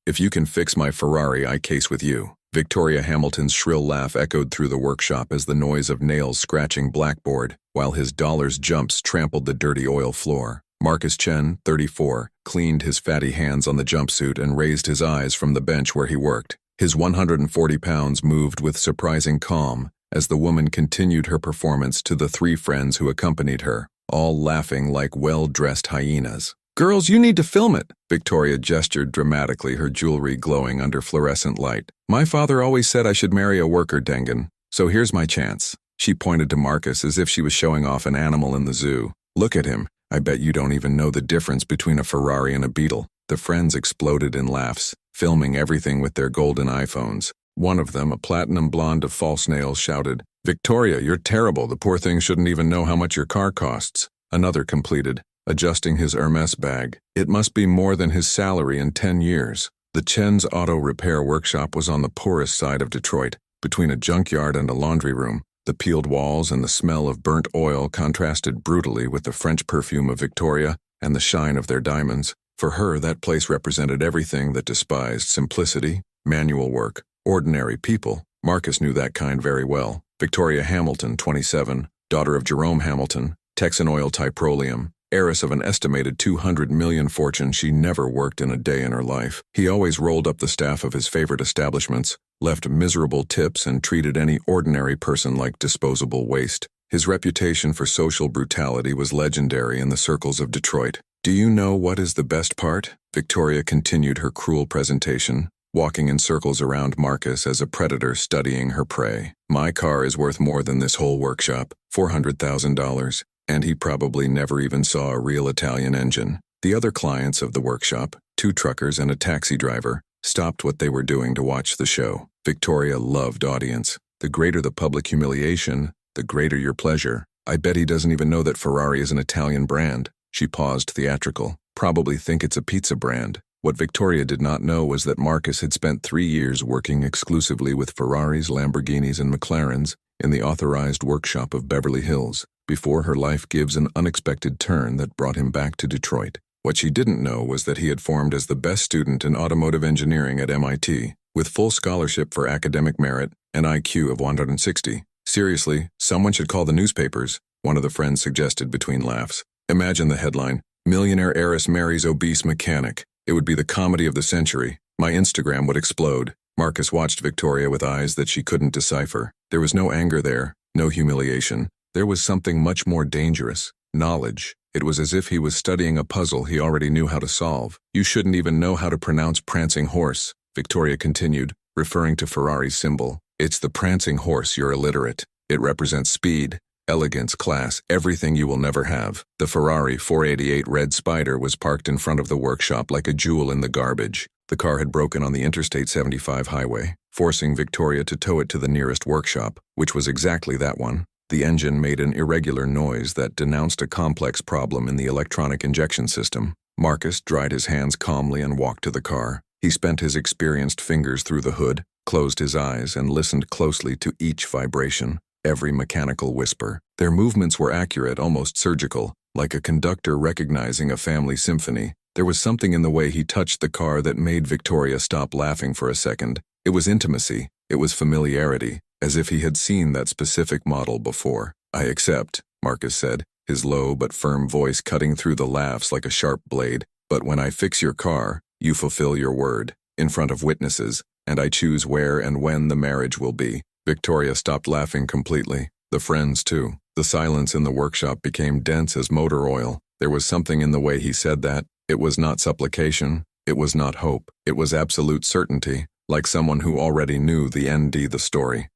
If you can fix my Ferrari, I case with you." Victoria Hamilton's shrill laugh echoed through the workshop as the noise of nails scratching blackboard, while his dollar's jumps trampled the dirty oil floor. Marcus Chen, 34, cleaned his fatty hands on the jumpsuit and raised his eyes from the bench where he worked. His 140 pounds moved with surprising calm as the woman continued her performance to the three friends who accompanied her, all laughing like well-dressed hyenas. "Girls, you need to film it." Victoria gestured dramatically, her jewelry glowing under fluorescent light. "My father always said I should marry a worker, Dengen, so here's my chance." She pointed to Marcus as if she was showing off an animal in the zoo. "Look at him. I bet you don't even know the difference between a Ferrari and a Beetle." The friends exploded in laughs, filming everything with their golden iPhones. One of them, a platinum blonde of false nails, shouted, "Victoria, you're terrible. The poor thing shouldn't even know how much your car costs." Another completed, adjusting his Hermes bag. "It must be more than his salary in 10 years. The Chen's auto repair workshop was on the poorest side of Detroit, between a junkyard and a laundry room. The peeled walls and the smell of burnt oil contrasted brutally with the French perfume of Victoria and the shine of their diamonds. For her, that place represented everything that despised simplicity, manual work, ordinary people. Marcus knew that kind very well. Victoria Hamilton, 27, daughter of Jerome Hamilton, Texan Oil Typeroleum, heiress of an estimated 200 million fortune, she never worked in a day in her life. He always rolled up the staff of his favorite establishments, left miserable tips, and treated any ordinary person like disposable waste. His reputation for social brutality was legendary in the circles of Detroit. "Do you know what is the best part?" Victoria continued her cruel presentation, walking in circles around Marcus as a predator studying her prey. "My car is worth more than this whole workshop, $400,000. And he probably never even saw a real Italian engine." The other clients of the workshop, 2 truckers and a taxi driver, stopped what they were doing to watch the show. Victoria loved audience. The greater the public humiliation, the greater your pleasure. "I bet he doesn't even know that Ferrari is an Italian brand." She paused, theatrical. "Probably think it's a pizza brand." What Victoria did not know was that Marcus had spent 3 years working exclusively with Ferraris, Lamborghinis, and McLarens in the authorized workshop of Beverly Hills, before her life gives an unexpected turn that brought him back to Detroit. What she didn't know was that he had formed as the best student in automotive engineering at MIT, with full scholarship for academic merit, an IQ of 160. "Seriously, someone should call the newspapers," one of the friends suggested between laughs. "Imagine the headline, 'Millionaire heiress marries obese mechanic.' It would be the comedy of the century. My Instagram would explode." Marcus watched Victoria with eyes that she couldn't decipher. There was no anger there, no humiliation. There was something much more dangerous, knowledge. It was as if he was studying a puzzle he already knew how to solve. "You shouldn't even know how to pronounce prancing horse," Victoria continued, referring to Ferrari's symbol. "It's the prancing horse, you're illiterate. It represents speed, elegance, class, everything you will never have." The Ferrari 488 Red Spider was parked in front of the workshop like a jewel in the garbage. The car had broken on the Interstate 75 highway, forcing Victoria to tow it to the nearest workshop, which was exactly that one. The engine made an irregular noise that denounced a complex problem in the electronic injection system. Marcus dried his hands calmly and walked to the car. He spent his experienced fingers through the hood, closed his eyes, and listened closely to each vibration, every mechanical whisper. Their movements were accurate, almost surgical, like a conductor recognizing a family symphony. There was something in the way he touched the car that made Victoria stop laughing for a second. It was intimacy. It was familiarity, as if he had seen that specific model before. "I accept," Marcus said, his low but firm voice cutting through the laughs like a sharp blade. "But when I fix your car, you fulfill your word, in front of witnesses, and I choose where and when the marriage will be." Victoria stopped laughing completely. The friends, too. The silence in the workshop became dense as motor oil. There was something in the way he said that. It was not supplication. It was not hope. It was absolute certainty, like someone who already knew the end of the story.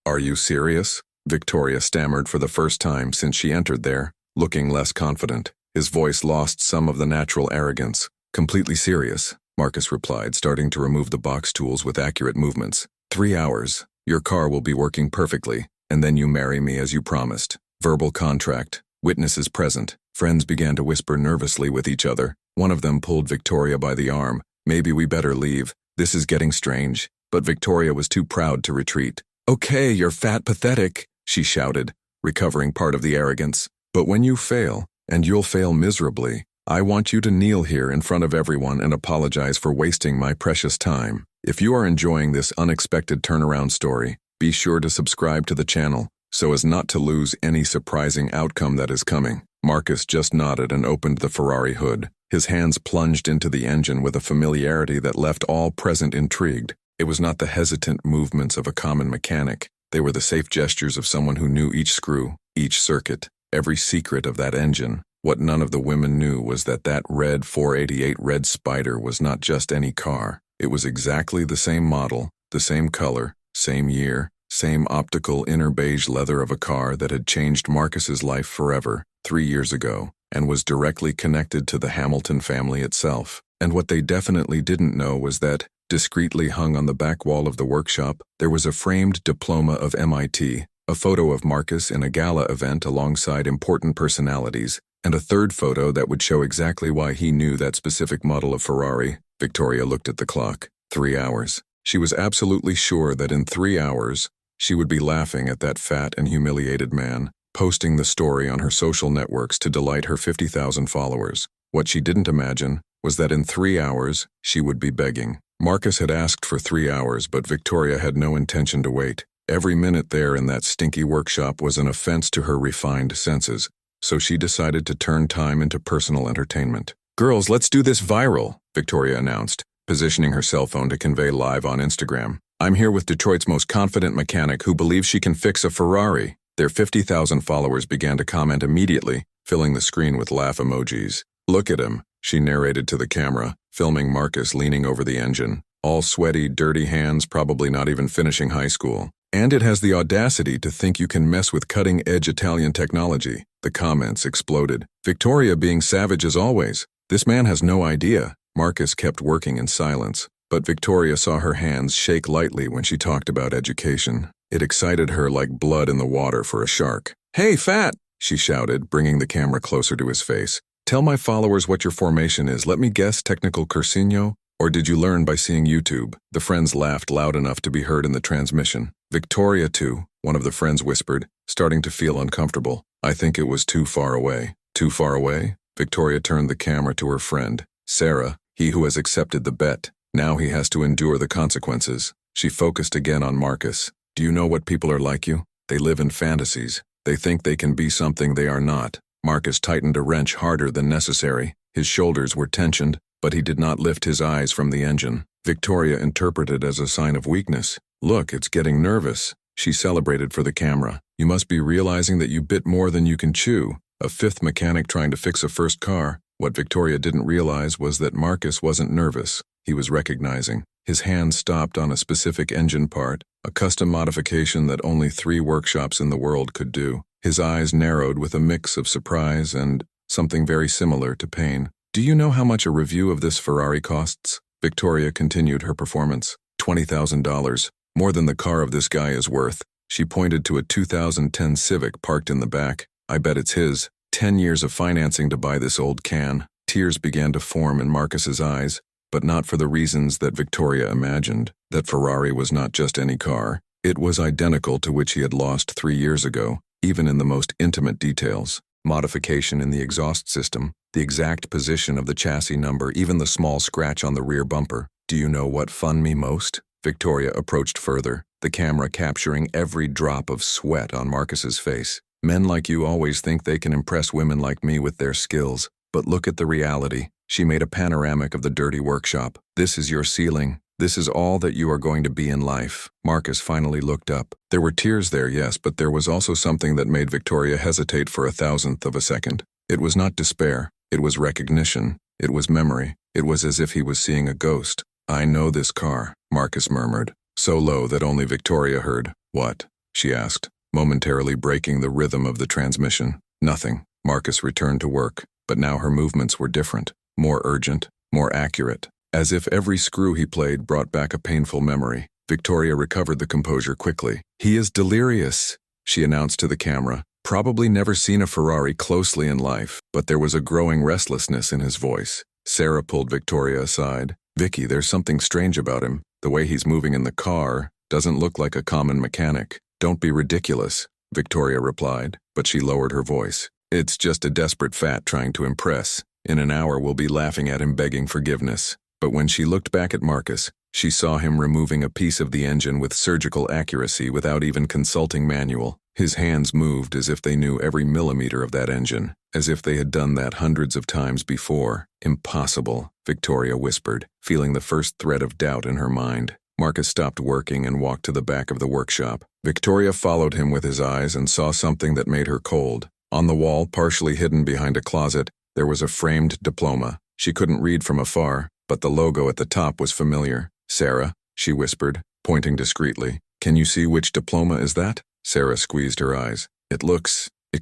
Are you serious?" Victoria stammered for the first time since she entered there, looking less confident. His voice lost some of the natural arrogance. "Completely serious," Marcus replied, starting to remove the box tools with accurate movements. 3 hours. Your car will be working perfectly, and then you marry me as you promised. Verbal contract. Witnesses present." Friends began to whisper nervously with each other. One of them pulled Victoria by the arm. "Maybe we better leave. This is getting strange." But Victoria was too proud to retreat. "Okay, you're fat pathetic," she shouted, recovering part of the arrogance. "But when you fail, and you'll fail miserably, I want you to kneel here in front of everyone and apologize for wasting my precious time. If you are enjoying this unexpected turnaround story, be sure to subscribe to the channel so as not to lose any surprising outcome that is coming. Marcus just nodded and opened the Ferrari hood. His hands plunged into the engine with a familiarity that left all present intrigued. It was not the hesitant movements of a common mechanic. They were the safe gestures of someone who knew each screw, each circuit, every secret of that engine. What none of the women knew was that red 488 Red Spider was not just any car. It was exactly the same model, the same color, same year, same optical inner beige leather of a car that had changed Marcus's life forever, 3 years ago, and was directly connected to the Hamilton family itself. And what they definitely didn't know was that, discreetly hung on the back wall of the workshop, there was a framed diploma of MIT, a photo of Marcus in a gala event alongside important personalities, and a third photo that would show exactly why he knew that specific model of Ferrari. Victoria looked at the clock. 3 hours. She was absolutely sure that in 3 hours, she would be laughing at that fat and humiliated man, posting the story on her social networks to delight her 50,000 followers. What she didn't imagine was that in 3 hours, she would be begging. Marcus had asked for 3 hours, but Victoria had no intention to wait. Every minute there in that stinky workshop was an offense to her refined senses, so she decided to turn time into personal entertainment. "Girls, let's do this viral," Victoria announced, positioning her cell phone to convey live on Instagram. "I'm here with Detroit's most confident mechanic who believes she can fix a Ferrari." Their 50,000 followers began to comment immediately, filling the screen with laugh emojis. "Look at him," she narrated to the camera, filming Marcus leaning over the engine. "All sweaty, dirty hands, probably not even finishing high school. And it has the audacity to think you can mess with cutting-edge Italian technology." The comments exploded. Victoria being savage as always. "This man has no idea." Marcus kept working in silence, but Victoria saw her hands shake lightly when she talked about education. It excited her like blood in the water for a shark. "Hey, fat!" she shouted, bringing the camera closer to his face. "Tell my followers what your formation is. Let me guess, technical cursino? Or did you learn by seeing YouTube?" The friends laughed loud enough to be heard in the transmission. "Victoria too," one of the friends whispered, starting to feel uncomfortable. "I think it was too far away." "Too far away?" Victoria turned the camera to her friend. "Sarah, he who has accepted the bet. Now he has to endure the consequences." She focused again on Marcus. "Do you know what people are like you? They live in fantasies. They think they can be something they are not." Marcus tightened a wrench harder than necessary. His shoulders were tensioned, but he did not lift his eyes from the engine. Victoria interpreted as a sign of weakness. "Look, it's getting nervous." She celebrated for the camera. "You must be realizing that you bit more than you can chew. A fifth mechanic trying to fix a first car." What Victoria didn't realize was that Marcus wasn't nervous. He was recognizing. His hand stopped on a specific engine part, a custom modification that only 3 workshops in the world could do. His eyes narrowed with a mix of surprise and something very similar to pain. "Do you know how much a review of this Ferrari costs?" Victoria continued her performance. $20,000. More than the car of this guy is worth. She pointed to a 2010 Civic parked in the back. "I bet it's his. 10 years of financing to buy this old can." Tears began to form in Marcus's eyes, but not for the reasons that Victoria imagined. That Ferrari was not just any car. It was identical to which he had lost 3 years ago, even in the most intimate details. Modification in the exhaust system, the exact position of the chassis number, even the small scratch on the rear bumper. "Do you know what fun me most?" Victoria approached further, the camera capturing every drop of sweat on Marcus's face. "Men like you always think they can impress women like me with their skills, but look at the reality." She made a panoramic of the dirty workshop. "This is your ceiling. This is all that you are going to be in life." Marcus finally looked up. There were tears there, yes, but there was also something that made Victoria hesitate for 1,000th of a second. It was not despair. It was recognition. It was memory. It was as if he was seeing a ghost. "I know this car," Marcus murmured, so low that only Victoria heard. "What?" she asked, momentarily breaking the rhythm of the transmission. "Nothing." Marcus returned to work, but now her movements were different, more urgent, more accurate. As if every screw he played brought back a painful memory. Victoria recovered the composure quickly. "He is delirious," she announced to the camera. Probably never seen a Ferrari closely in life, but there was a growing restlessness in his voice. Sarah pulled Victoria aside. "Vicky, there's something strange about him. The way he's moving in the car doesn't look like a common mechanic." "Don't be ridiculous," Victoria replied, but she lowered her voice. "It's just a desperate fat trying to impress." In an hour we'll be laughing at him begging forgiveness. But when she looked back at Marcus, she saw him removing a piece of the engine with surgical accuracy without even consulting manual. His hands moved as if they knew every millimeter of that engine, as if they had done that hundreds of times before. Impossible, Victoria whispered, feeling the first thread of doubt in her mind. Marcus stopped working and walked to the back of the workshop. Victoria followed him with his eyes and saw something that made her cold. On the wall, partially hidden behind a closet, there was a framed diploma. She couldn't read from afar, but the logo at the top was familiar. "Sarah," she whispered, pointing discreetly. "Can you see which diploma is that?" Sarah squeezed her eyes. It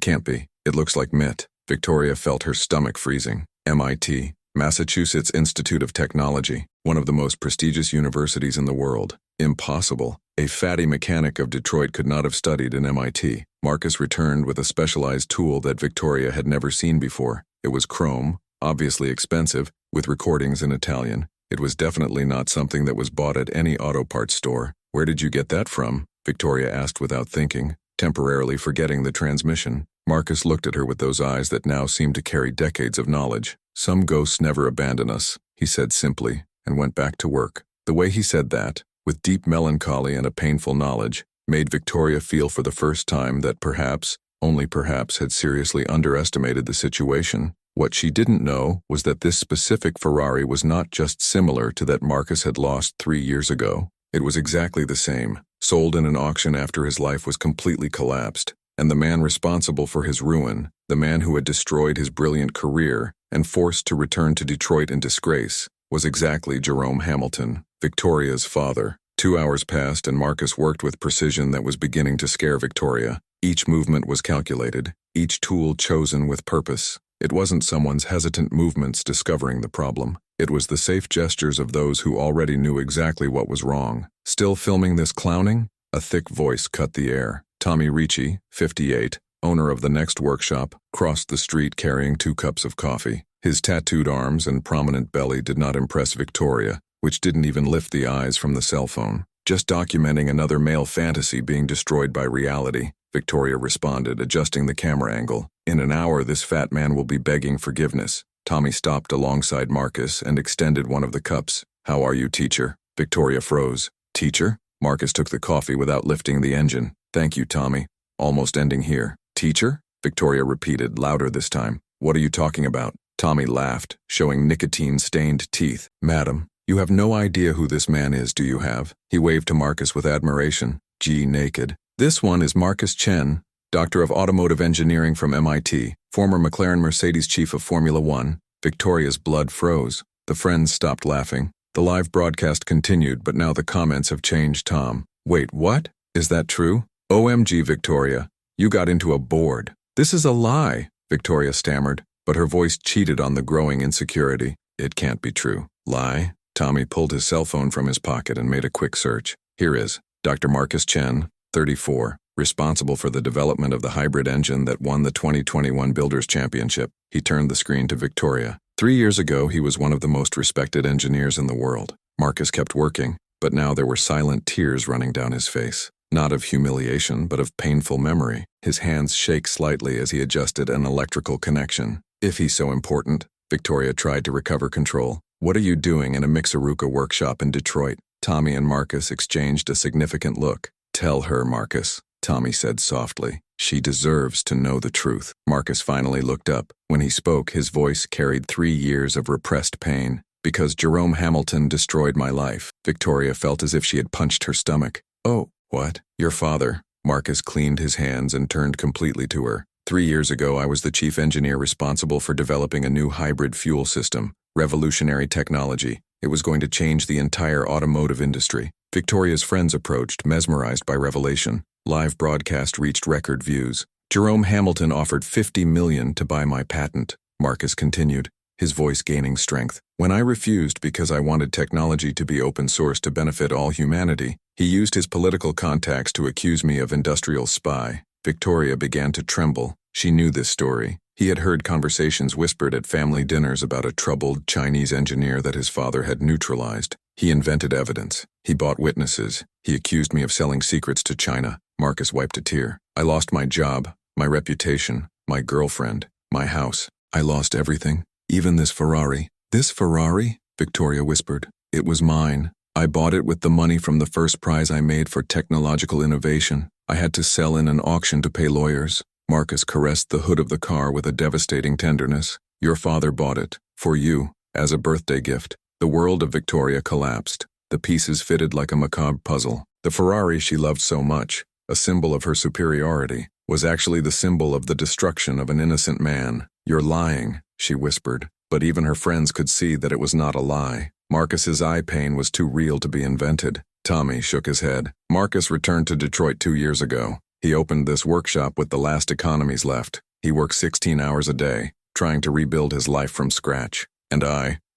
can't be. It looks like MIT." Victoria felt her stomach freezing. MIT, Massachusetts Institute of Technology, one of the most prestigious universities in the world. Impossible. A fatty mechanic of Detroit could not have studied in MIT. Marcus returned with a specialized tool that Victoria had never seen before. It was chrome, obviously expensive, with recordings in Italian. It was definitely not something that was bought at any auto parts store. "Where did you get that from?" Victoria asked without thinking, temporarily forgetting the transmission. Marcus looked at her with those eyes that now seemed to carry decades of knowledge. "Some ghosts never abandon us," he said simply, and went back to work. The way he said that, with deep melancholy and a painful knowledge, made Victoria feel for the first time that perhaps, only perhaps, had seriously underestimated the situation. What she didn't know was that this specific Ferrari was not just similar to that Marcus had lost 3 years ago. It was exactly the same, sold in an auction after his life was completely collapsed. And the man responsible for his ruin, the man who had destroyed his brilliant career and forced to return to Detroit in disgrace, was exactly Jerome Hamilton, Victoria's father. 2 hours passed and Marcus worked with precision that was beginning to scare Victoria. Each movement was calculated, each tool chosen with purpose. It wasn't someone's hesitant movements discovering the problem. It was the safe gestures of those who already knew exactly what was wrong. "Still filming this clowning?" A thick voice cut the air. Tommy Ricci, 58, owner of the next workshop, crossed the street carrying 2 cups of coffee. His tattooed arms and prominent belly did not impress Victoria, which didn't even lift the eyes from the cell phone. "Just documenting another male fantasy being destroyed by reality," Victoria responded, adjusting the camera angle. "In an hour, this fat man will be begging forgiveness." Tommy stopped alongside Marcus and extended one of the cups. "How are you, teacher?" Victoria froze. "Teacher?" Marcus took the coffee without lifting the engine. "Thank you, Tommy. Almost ending here." "Teacher?" Victoria repeated, louder this time. "What are you talking about?" Tommy laughed, showing nicotine-stained teeth. "Madam, you have no idea who this man is, do you have?" He waved to Marcus with admiration. Naked. "This one is Marcus Chen, Doctor of Automotive Engineering from MIT, former McLaren Mercedes chief of Formula One." Victoria's blood froze. The friends stopped laughing. The live broadcast continued, but now the comments have changed. Tom, "Wait, what? Is that true? OMG, Victoria, you got into a board." "This is a lie," Victoria stammered, but her voice cheated on the growing insecurity. "It can't be true." "Lie?" Tommy pulled his cell phone from his pocket and made a quick search. "Here is Dr. Marcus Chen, 34, responsible for the development of the hybrid engine that won the 2021 Builders' Championship." He turned the screen to Victoria. 3 years ago, he was one of the most respected engineers in the world. Marcus kept working, but now there were silent tears running down his face. Not of humiliation, but of painful memory. His hands shake slightly as he adjusted an electrical connection. "If he's so important," Victoria tried to recover control. "What are you doing in a Mixeruka workshop in Detroit?" Tommy and Marcus exchanged a significant look. "Tell her, Marcus," Tommy said softly. "She deserves to know the truth." Marcus finally looked up. When he spoke, his voice carried 3 years of repressed pain. "Because Jerome Hamilton destroyed my life." Victoria felt as if she had punched her stomach. "Oh, what? Your father?" Marcus cleaned his hands and turned completely to her. 3 years ago, I was the chief engineer responsible for developing a new hybrid fuel system. Revolutionary technology. It was going to change the entire automotive industry. Victoria's friends approached, mesmerized by revelation. Live broadcast reached record views. "Jerome Hamilton offered $50 million to buy my patent," Marcus continued, his voice gaining strength. "When I refused because I wanted technology to be open source to benefit all humanity, he used his political contacts to accuse me of industrial spy." Victoria began to tremble. She knew this story. He had heard conversations whispered at family dinners about a troubled Chinese engineer that his father had neutralized. He invented evidence. He bought witnesses. He accused me of selling secrets to China. Marcus wiped a tear. "I lost my job, my reputation, my girlfriend, my house. I lost everything." Even this Ferrari. This Ferrari? Victoria whispered. It was mine. I bought it with the money from the first prize I made for technological innovation. I had to sell in an auction to pay lawyers. Marcus caressed the hood of the car with a devastating tenderness. Your father bought it, for you, as a birthday gift. The world of Victoria collapsed. The pieces fitted like a macabre puzzle. The Ferrari she loved so much, a symbol of her superiority, was actually the symbol of the destruction of an innocent man. You're lying, she whispered, but even her friends could see that it was not a lie. Marcus's eye pain was too real to be invented. Tommy shook his head. Marcus returned to Detroit 2 years ago. He opened this workshop with the last economies left. He worked 16 hours a day, trying to rebuild his life from scratch. And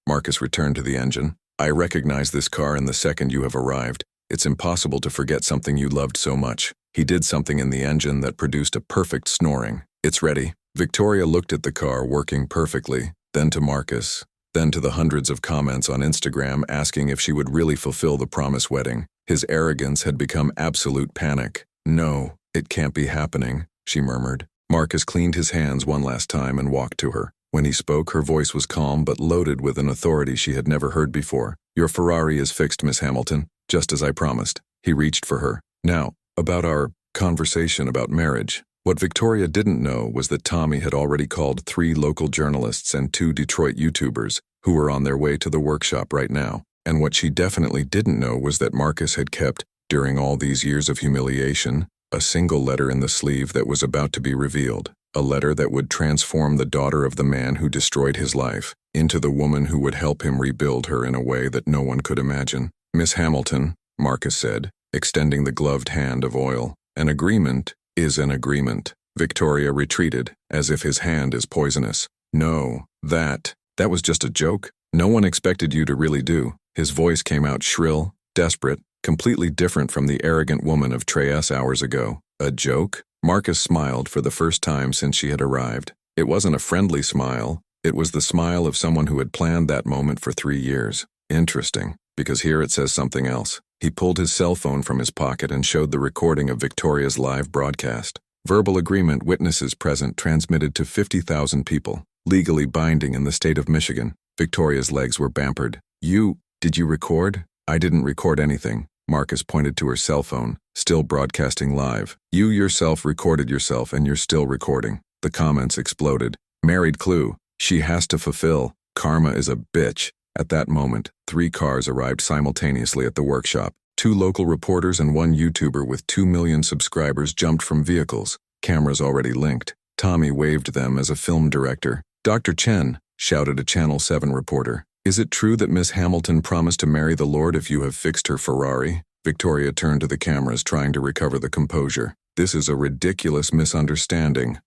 Marcus returned to the engine. I recognize this car in the second you have arrived. It's impossible to forget something you loved so much. He did something in the engine that produced a perfect snoring. It's ready. Victoria looked at the car working perfectly, then to Marcus, then to the hundreds of comments on Instagram asking if she would really fulfill the promised wedding. His arrogance had become absolute panic. No, it can't be happening, she murmured. Marcus cleaned his hands one last time and walked to her. When he spoke, her voice was calm but loaded with an authority she had never heard before. Your Ferrari is fixed, Miss Hamilton, just as I promised. He reached for her. Now, about our conversation about marriage. What Victoria didn't know was that Tommy had already called 3 local journalists and 2 Detroit YouTubers who were on their way to the workshop right now. And what she definitely didn't know was that Marcus had kept, during all these years of humiliation, a single letter in the sleeve that was about to be revealed. A letter that would transform the daughter of the man who destroyed his life into the woman who would help him rebuild her in a way that no one could imagine. Miss Hamilton, Marcus said, extending the gloved hand of oil. An agreement is an agreement. Victoria retreated, as if his hand is poisonous. No, that was just a joke. No one expected you to really do. His voice came out shrill, desperate, completely different from the arrogant woman of 3 hours ago. A joke? Marcus smiled for the first time since she had arrived. It wasn't a friendly smile. It was the smile of someone who had planned that moment for 3 years. Interesting, because here it says something else. He pulled his cell phone from his pocket and showed the recording of Victoria's live broadcast. Verbal agreement, witnesses present, transmitted to 50,000 people. Legally binding in the state of Michigan. Victoria's legs were bampered. Did you record? I didn't record anything. Marcus pointed to her cell phone, still broadcasting live. You yourself recorded yourself and you're still recording. The comments exploded. Married clue. She has to fulfill. Karma is a bitch. At that moment, 3 cars arrived simultaneously at the workshop. 2 local reporters and 1 YouTuber with 2 million subscribers jumped from vehicles. Cameras already linked. Tommy waved them as a film director. Dr. Chen, shouted a Channel 7 reporter. Is it true that Miss Hamilton promised to marry the Lord if you have fixed her Ferrari? Victoria turned to the cameras, trying to recover the composure. This is a ridiculous misunderstanding.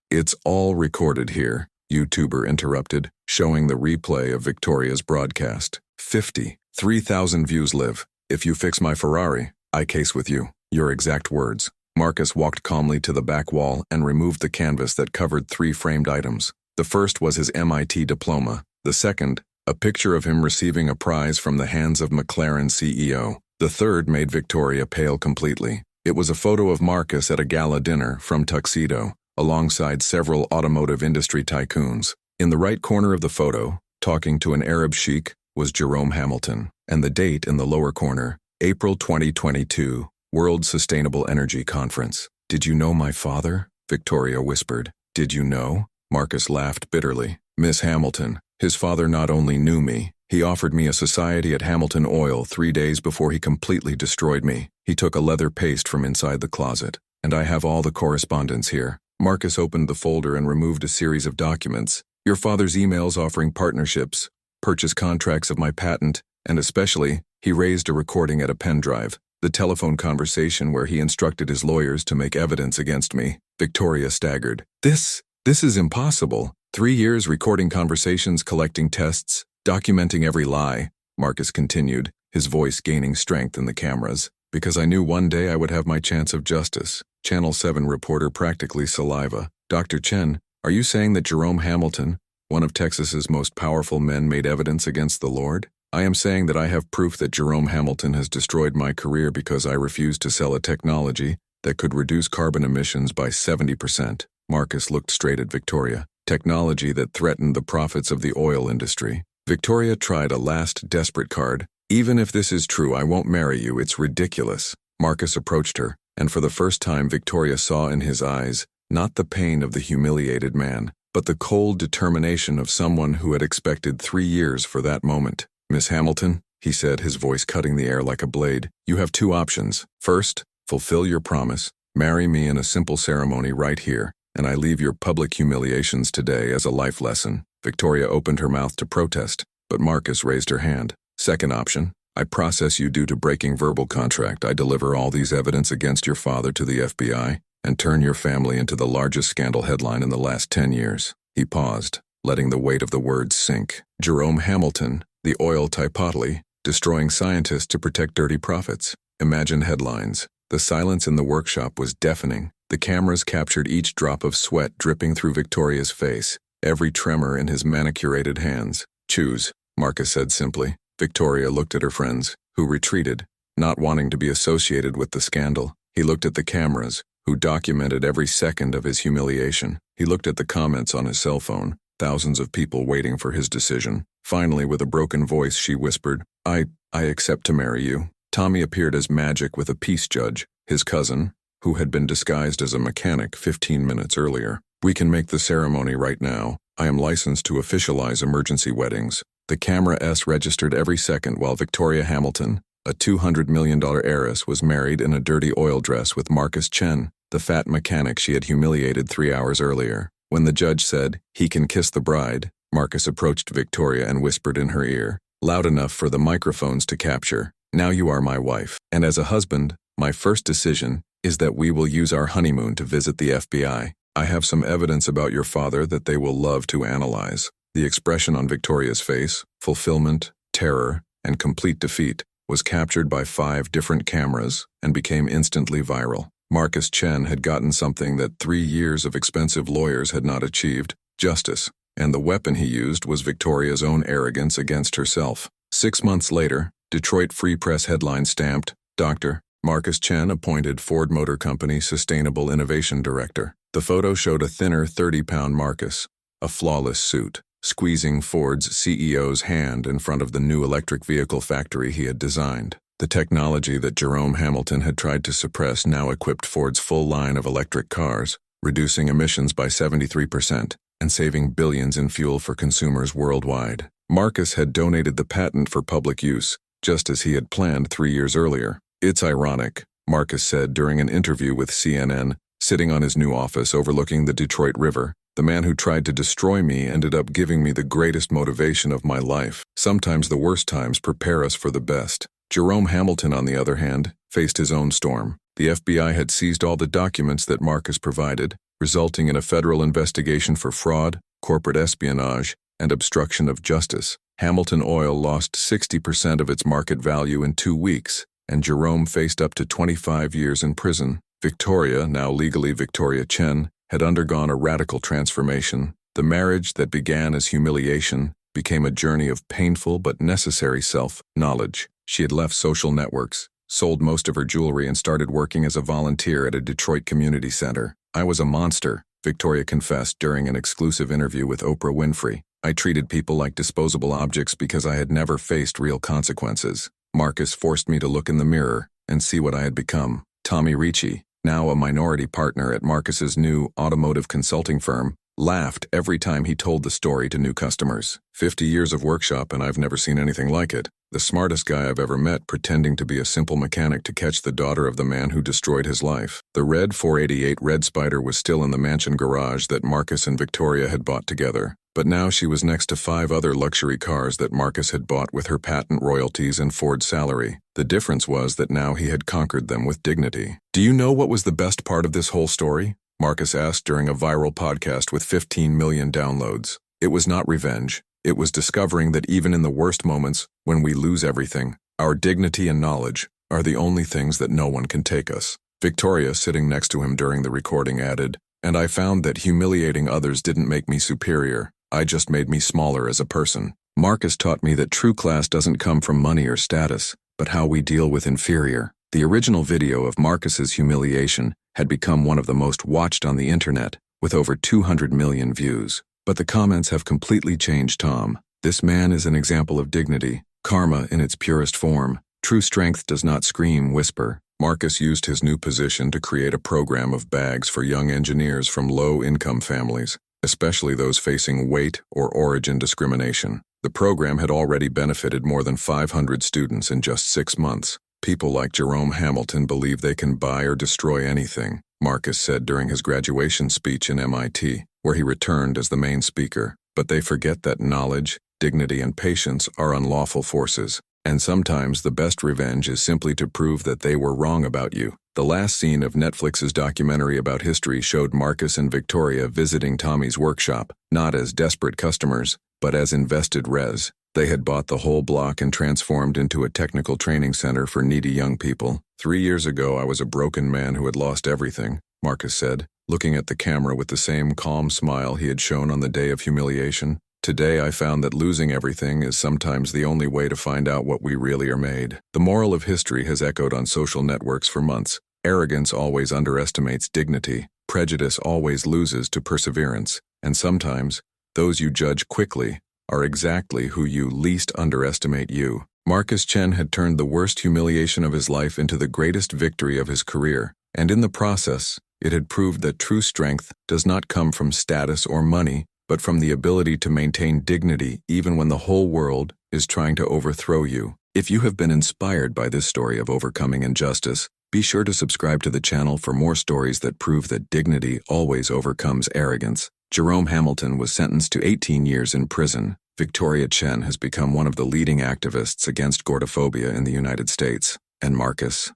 It's all recorded here, YouTuber interrupted, showing the replay of Victoria's broadcast. 53,000 views live. If you fix my Ferrari, I case with you. Your exact words. Marcus walked calmly to the back wall and removed the canvas that covered 3 framed items. The first was his MIT diploma. The second, a picture of him receiving a prize from the hands of McLaren CEO. The third made Victoria pale completely. It was a photo of Marcus at a gala dinner from Tuxedo, alongside several automotive industry tycoons. In the right corner of the photo, talking to an Arab sheik, was Jerome Hamilton, and the date in the lower corner, April 2022, World Sustainable Energy Conference. Did you know my father? Victoria whispered. Did you know? Marcus laughed bitterly. Miss Hamilton, his father not only knew me, he offered me a society at Hamilton Oil 3 days before he completely destroyed me. He took a leather paste from inside the closet, and I have all the correspondence here. Marcus opened the folder and removed a series of documents. Your father's emails offering partnerships, purchase contracts of my patent, and especially, he raised a recording at a pen drive. The telephone conversation where he instructed his lawyers to make evidence against me. Victoria staggered. This is impossible. 3 years recording conversations, collecting tests, documenting every lie, Marcus continued, his voice gaining strength in the cameras. Because I knew one day I would have my chance of justice. Channel 7 reporter practically saliva. Dr. Chen, are you saying that Jerome Hamilton, one of Texas's most powerful men, made evidence against the Lord? I am saying that I have proof that Jerome Hamilton has destroyed my career because I refused to sell a technology that could reduce carbon emissions by 70%. Marcus looked straight at Victoria. technology that threatened the profits of the oil industry. Victoria tried a last desperate card. "Even if this is true, I won't marry you. It's ridiculous." Marcus approached her, and for the first time Victoria saw in his eyes not the pain of the humiliated man, but the cold determination of someone who had expected 3 years for that moment. "Miss Hamilton," he said, his voice cutting the air like a blade, "you have 2 options. First, fulfill your promise. Marry me in a simple ceremony right here, and I leave your public humiliations today as a life lesson." Victoria opened her mouth to protest, but Marcus raised her hand. "Second option, I process you due to breaking verbal contract. I deliver all these evidence against your father to the FBI and turn your family into the largest scandal headline in the last 10 years. He paused, letting the weight of the words sink. Jerome Hamilton, the oil typotally, destroying scientists to protect dirty profits. Imagine headlines. The silence in the workshop was deafening. The cameras captured each drop of sweat dripping through Victoria's face, every tremor in his manicurated hands. "Choose," Marcus said simply. Victoria looked at her friends, who retreated, not wanting to be associated with the scandal. He looked at the cameras, who documented every second of his humiliation. He looked at the comments on his cell phone, thousands of people waiting for his decision. Finally, with a broken voice, she whispered, I accept to marry you." Tommy appeared as magic with a peace judge, his cousin, who had been disguised as a mechanic 15 minutes earlier. "We can make the ceremony right now. I am licensed to officialize emergency weddings." The camera S registered every second while Victoria Hamilton, a $200 million heiress, was married in a dirty oil dress with Marcus Chen, the fat mechanic she had humiliated 3 hours earlier. When the judge said, "He can kiss the bride," Marcus approached Victoria and whispered in her ear, loud enough for the microphones to capture, "Now you are my wife. And as a husband, my first decision is that we will use our honeymoon to visit the FBI. I have some evidence about your father that they will love to analyze." The expression on Victoria's face, fulfillment, terror, and complete defeat, was captured by 5 different cameras and became instantly viral. Marcus Chen had gotten something that 3 years of expensive lawyers had not achieved: justice, and the weapon he used was Victoria's own arrogance against herself. 6 months later, Detroit Free Press headline stamped, "Dr. Marcus Chen appointed Ford Motor Company Sustainable Innovation Director." The photo showed a thinner 30-pound Marcus, a flawless suit, squeezing Ford's CEO's hand in front of the new electric vehicle factory he had designed. The technology that Jerome Hamilton had tried to suppress now equipped Ford's full line of electric cars, reducing emissions by 73% and saving billions in fuel for consumers worldwide. Marcus had donated the patent for public use, just as he had planned 3 years earlier. "It's ironic," Marcus said during an interview with CNN, sitting on his new office overlooking the Detroit River. "The man who tried to destroy me ended up giving me the greatest motivation of my life. Sometimes the worst times prepare us for the best." Jerome Hamilton, on the other hand, faced his own storm. The FBI had seized all the documents that Marcus provided, resulting in a federal investigation for fraud, corporate espionage, and obstruction of justice. Hamilton Oil lost 60% of its market value in 2 weeks, and Jerome faced up to 25 years in prison. Victoria, now legally Victoria Chen, had undergone a radical transformation. The marriage that began as humiliation became a journey of painful but necessary self-knowledge. She had left social networks, sold most of her jewelry, and started working as a volunteer at a Detroit community center. "I was a monster," Victoria confessed during an exclusive interview with Oprah Winfrey. "I treated people like disposable objects because I had never faced real consequences. Marcus forced me to look in the mirror and see what I had become." Tommy Ricci, now a minority partner at Marcus's new automotive consulting firm, laughed every time he told the story to new customers. 50 years of workshop and I've never seen anything like it. The smartest guy I've ever met pretending to be a simple mechanic to catch the daughter of the man who destroyed his life." The red 488 Red Spider was still in the mansion garage that Marcus and Victoria had bought together, but now she was next to 5 other luxury cars that Marcus had bought with her patent royalties and Ford's salary. The difference was that now he had conquered them with dignity. "Do you know what was the best part of this whole story?" Marcus asked during a viral podcast with 15 million downloads. "It was not revenge. It was discovering that even in the worst moments, when we lose everything, our dignity and knowledge are the only things that no one can take us." Victoria, sitting next to him during the recording, added, "And I found that humiliating others didn't make me superior. I just made me smaller as a person. Marcus taught me that true class doesn't come from money or status, but how we deal with inferior." The original video of Marcus's humiliation had become one of the most watched on the internet, with over 200 million views. But the comments have completely changed Tom. This man is an example of dignity, karma in its purest form. True strength does not scream, whisper. Marcus used his new position to create a program of bags for young engineers from low-income families, especially those facing weight or origin discrimination. The program had already benefited more than 500 students in just 6 months. People like Jerome Hamilton believe they can buy or destroy anything, Marcus said during his graduation speech in MIT, where he returned as the main speaker. But they forget that knowledge, dignity, and patience are unlawful forces. And sometimes the best revenge is simply to prove that they were wrong about you. The last scene of Netflix's documentary about history showed Marcus and Victoria visiting Tommy's workshop, not as desperate customers, but as invested res. They had bought the whole block and transformed into a technical training center for needy young people. 3 years ago, I was a broken man who had lost everything, Marcus said, looking at the camera with the same calm smile he had shown on the day of humiliation. Today I found that losing everything is sometimes the only way to find out what we really are made. The moral of history has echoed on social networks for months. Arrogance always underestimates dignity. Prejudice always loses to perseverance. And sometimes, those you judge quickly are exactly who you least underestimate you. Marcus Chen had turned the worst humiliation of his life into the greatest victory of his career. And in the process, it had proved that true strength does not come from status or money, but from the ability to maintain dignity even when the whole world is trying to overthrow you. If you have been inspired by this story of overcoming injustice, be sure to subscribe to the channel for more stories that prove that dignity always overcomes arrogance. Jerome Hamilton was sentenced to 18 years in prison. Victoria Chen has become one of the leading activists against gordophobia in the United States. And Marcus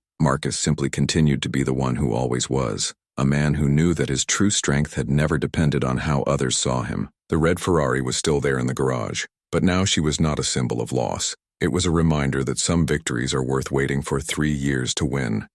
simply continued to be the one who always was. A man who knew that his true strength had never depended on how others saw him. The red Ferrari was still there in the garage, but now she was not a symbol of loss. It was a reminder that some victories are worth waiting for 3 years to win.